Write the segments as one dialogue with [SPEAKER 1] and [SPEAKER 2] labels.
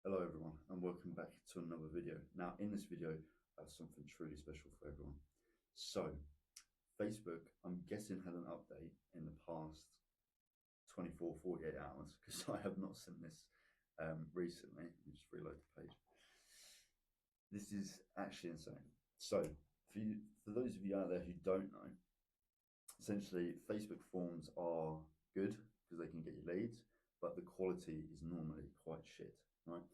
[SPEAKER 1] Hello everyone and welcome back to another video. Now in this video I have something truly special for everyone. So Facebook, I'm guessing, had an update in the past 24, 48 hours because I have not seen this recently. Let me just reload the page. This is actually insane. So for those of you out there who don't know, essentially Facebook forms are good because they can get you leads, but the quality is normally quite shit, right?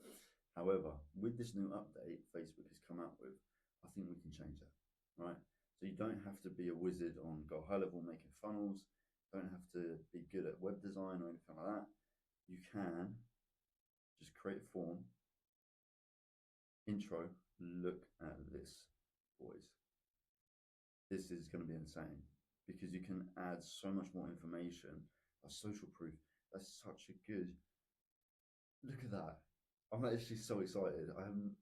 [SPEAKER 1] However, with this new update Facebook has come out with, I think we can change that, right? So you don't have to be a wizard on Go High Level making funnels, don't have to be good at web design or anything like that. You can just create a form, intro, look at this, boys. This is going to be insane because you can add so much more information. A social proof, that's such a good, look at that. I'm actually so excited.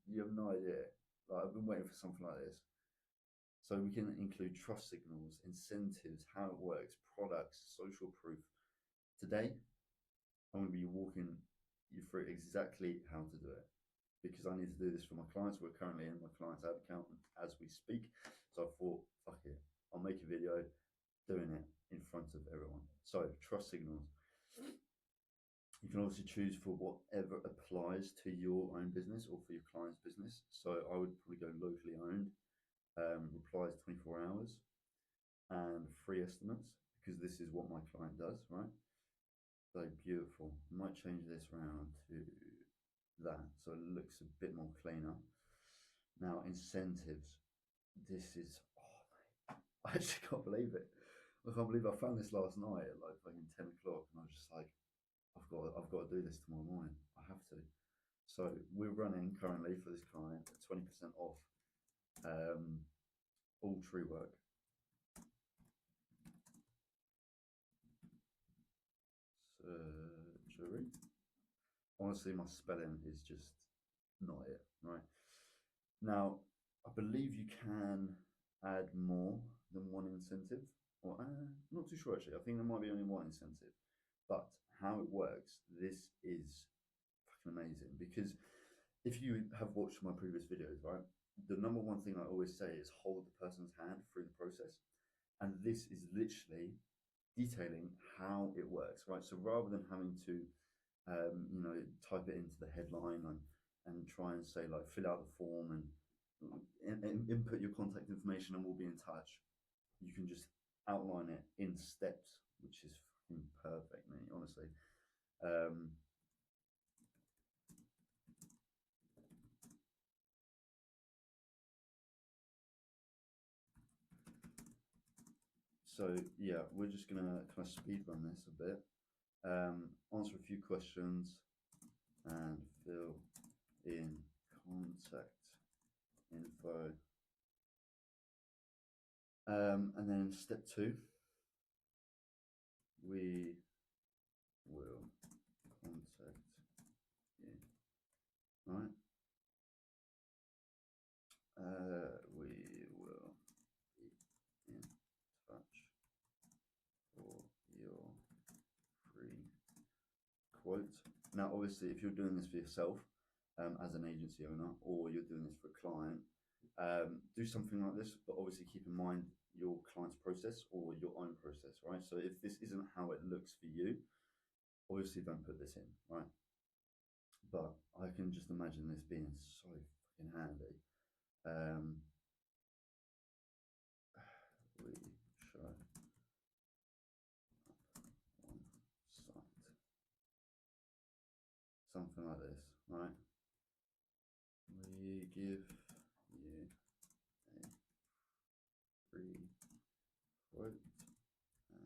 [SPEAKER 1] You have no idea. Like, I've been waiting for something like this. So we can include trust signals, incentives, how it works, products, social proof. Today, I'm going to be walking you through exactly how to do it because I need to do this for my clients. We're currently in my client's ad account as we speak. So I thought, fuck it, I'll make a video doing it in front of everyone. So trust signals. You can obviously choose for whatever applies to your own business or for your client's business. So I would probably go locally owned, replies 24 hours, and free estimates because this is what my client does, right? So beautiful. I might change this around to that so it looks a bit more cleaner. Now incentives. This is, I actually can't believe it. I can't believe I found this last night at like fucking 10 o'clock and I was just like, I've got to do this tomorrow morning. I have to. So we're running currently for this client 20% off all tree work. Surgery. Honestly, my spelling is just not it, right? Now, I believe you can add more than one incentive, or not too sure actually. I think there might be only one incentive, but how it works, this is fucking amazing because if you have watched my previous videos, right, the number one thing I always say is hold the person's hand through the process. And this is literally detailing how it works, right? So rather than having to, type it into the headline and try and say like fill out the form and input your contact information and we'll be in touch, you can just outline it in steps, which is fucking perfect, mate. Honestly. So yeah, we're just gonna kind of speed run this a bit, answer a few questions, and fill in contact info. And then step 2, we will contact you, right? We will be in touch for your free quote. Now, obviously, if you're doing this for yourself as an agency owner, or you're doing this for a client, do something like this, but obviously keep in mind your client's process or your own process, right? So if this isn't how it looks for you, obviously don't put this in, right? But I can just imagine this being so fucking handy. We show up on site. Something like this, right? We give you a free quote and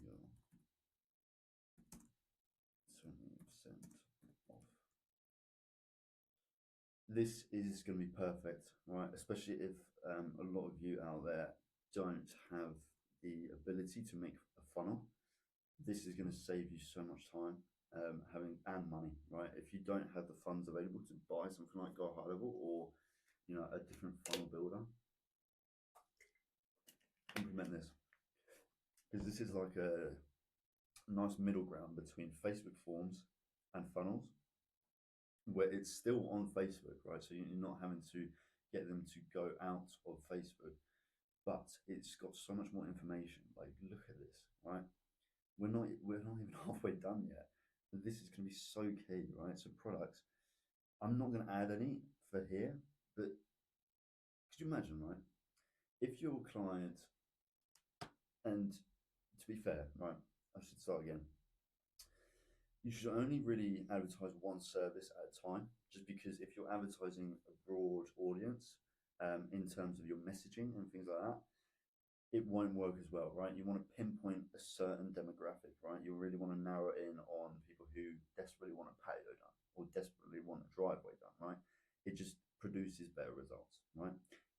[SPEAKER 1] you're 20% off. This is going to be perfect, right? Especially if a lot of you out there don't have the ability to make a funnel. This is going to save you so much time having and money, right? If you don't have the funds available to buy something like Go High Level or a different funnel builder, implement this because this is like a nice middle ground between Facebook forms and funnels. where it's still on Facebook, right? So you're not having to get them to go out of Facebook, but it's got so much more information. Like, look at this, right? We're not even halfway done yet. This is going to be so key, right? So products. I'm not going to add any for here, but could you imagine, right? If your client, and to be fair, right, I should start again. You should only really advertise one service at a time, just because if you're advertising a broad audience in terms of your messaging and things like that, it won't work as well, right? You want to pinpoint a certain demographic, right? You really want to narrow in on people who desperately want a patio done or desperately want a driveway done, right? It just produces better results, right?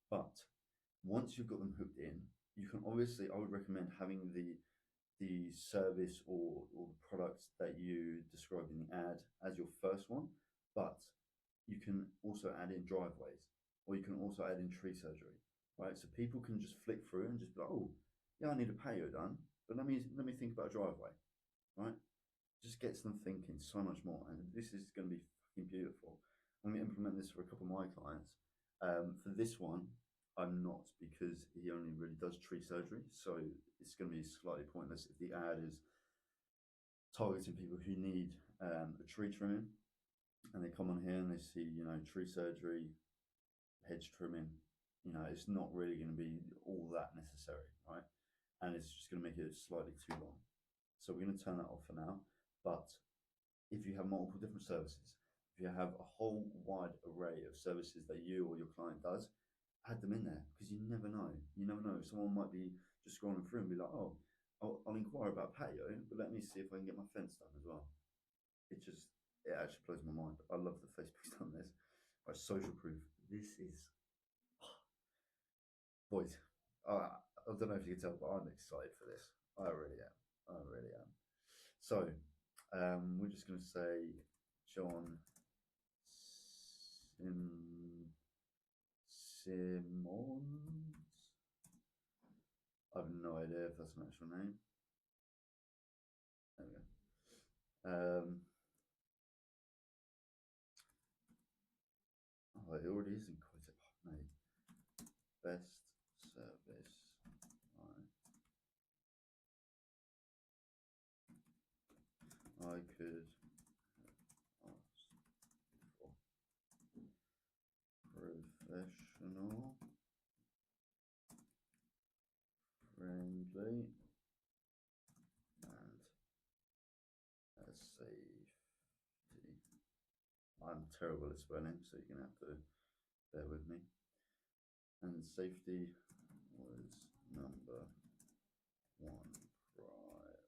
[SPEAKER 1] But once you've got them hooked in, you can obviously, I would recommend having the service or the products that you describe in the ad as your first one, but you can also add in driveways or you can also add in tree surgery, right? So people can just flick through and just be like, oh, yeah, I need a patio done, but let me think about a driveway, right? Just gets them thinking so much more, and this is going to be fucking beautiful. I'm going to implement this for a couple of my clients. For this one, I'm not because he only really does tree surgery, so it's going to be slightly pointless if the ad is targeting people who need a tree trimming, and they come on here and they see tree surgery, hedge trimming. It's not really going to be all that necessary, right? And it's just going to make it slightly too long. So we're going to turn that off for now. But if you have multiple different services, if you have a whole wide array of services that you or your client does, add them in there because you never know. You never know. Someone might be just scrolling through and be like, oh, I'll inquire about patio, but let me see if I can get my fence done as well. It actually blows my mind. I love that Facebook's done this. Right, social proof. This is, boys, I don't know if you can tell, but I'm excited for this. I really am. I really am. So, we're just going to say John Simmons. I have no idea if that's an actual name. There we go. Oh, it already is in quite a mate. Best service. Right. I could ask for professional, friendly, and safety. I'm terrible at spelling, so you're gonna have to bear with me. And safety was number one priority.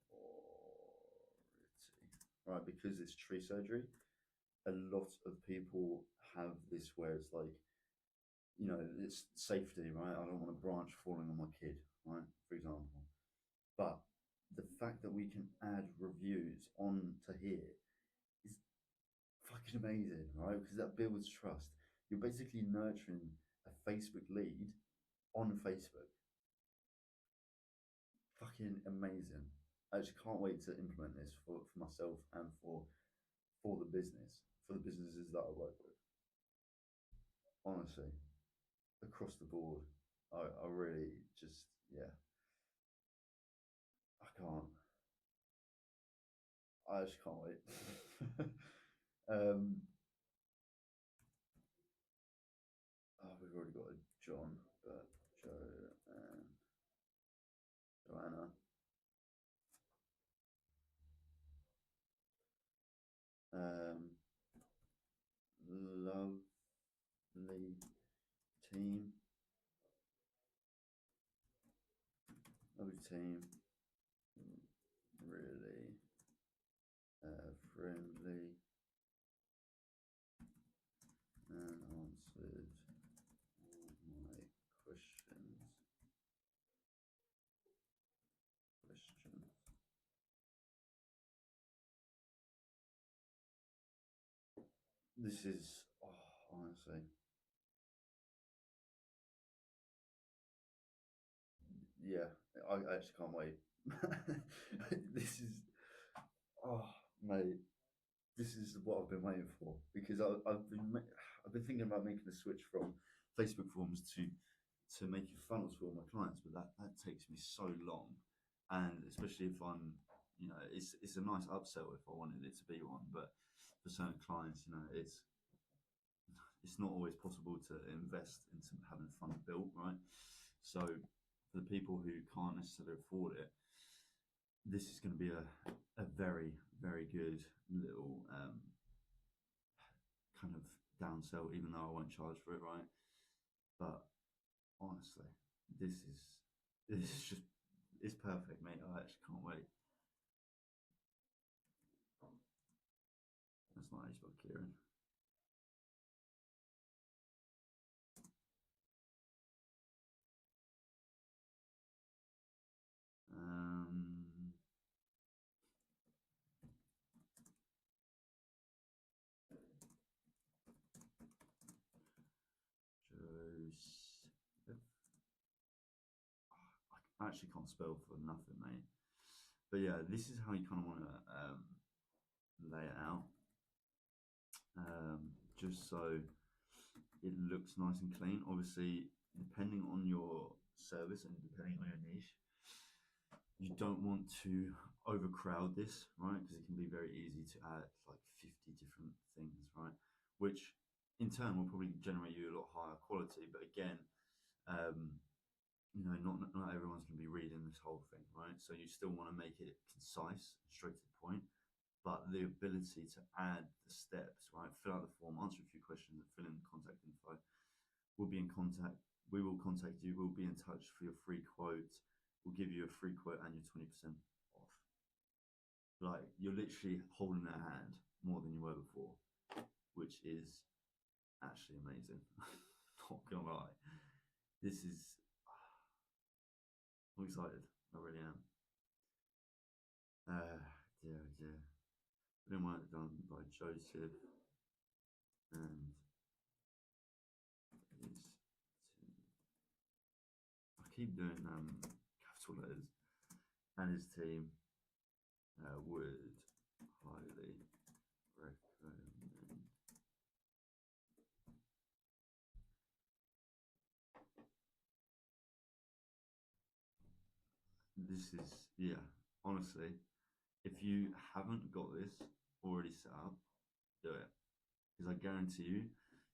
[SPEAKER 1] Right, because it's tree surgery, a lot of people have this where it's like, it's safety, right? I don't want a branch falling on my kid, right? For example. But the fact that we can add reviews onto here is fucking amazing, right? Because that builds trust. You're basically nurturing a Facebook lead on Facebook. Fucking amazing. I just can't wait to implement this for myself and for the businesses that I work with. Honestly, across the board, I really just, yeah, I can't. I just can't wait. um, we've already got a John, but Joe and Joanna. Um, Lovely team. Lovely team. Really friendly and answered all my questions. This is, honestly, yeah, I just can't wait. This is, oh, mate, this is what I've been waiting for, because I've been thinking about making the switch from Facebook forms to making funnels for all my clients, but that takes me so long, and especially if I'm, it's a nice upsell if I wanted it to be one, but for certain clients, it's not always possible to invest into having funnel built, right? So for the people who can't necessarily afford it, this is going to be a very, very good little kind of downsell, even though I won't charge for it, right? But honestly, this is just, it's perfect, mate. I actually can't wait. That's not Ace by Kieran. Um, Joseph. I actually can't spell for nothing, mate. But yeah, this is how you kind of want to lay it out, just so it looks nice and clean. Obviously, depending on your service and depending on your niche, you don't want to overcrowd this, right? Because it can be very easy to add like 50 different things, right? Which in turn will probably generate you a lot higher quality. But again, um, not everyone's going to be reading this whole thing, right? So you still want to make it concise, straight to the point, but the ability to add the steps, right? Fill out the form, answer a few questions, and fill in the contact info. We'll be in contact. We will contact you. We'll be in touch for your free quote. We'll give you a free quote and your 20% off. Like, you're literally holding their hand more than you were before, which is actually amazing. Not gonna lie. This is, I'm excited. I really am. Dear, dear. Been work done by Joseph, and his I keep doing capital letters, and his team would highly recommend. This is, yeah, honestly, if you haven't got this already set up, do it. Because I guarantee you,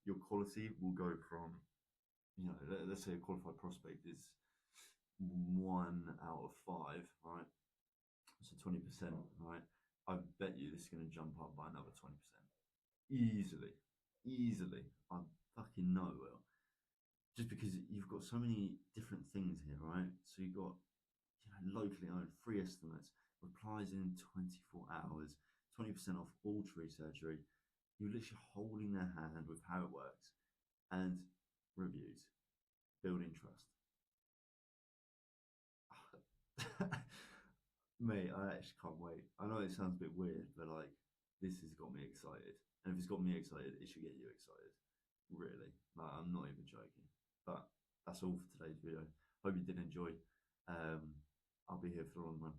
[SPEAKER 1] your quality will go from, let's say a qualified prospect is 1 out of 5, right? So 20%, right? I bet you this is going to jump up by another 20%. Easily. Easily. I fucking know it will. Just because you've got so many different things here, right? So you've got, locally owned, free estimates, replies in 24 hours, 20% off all tree surgery. You're literally holding their hand with how it works, and reviews, building trust. Mate, I actually can't wait. I know it sounds a bit weird, but like, this has got me excited. And if it's got me excited, it should get you excited. Really. Like, I'm not even joking. But that's all for today's video. Hope you did enjoy. I'll be here for the long run.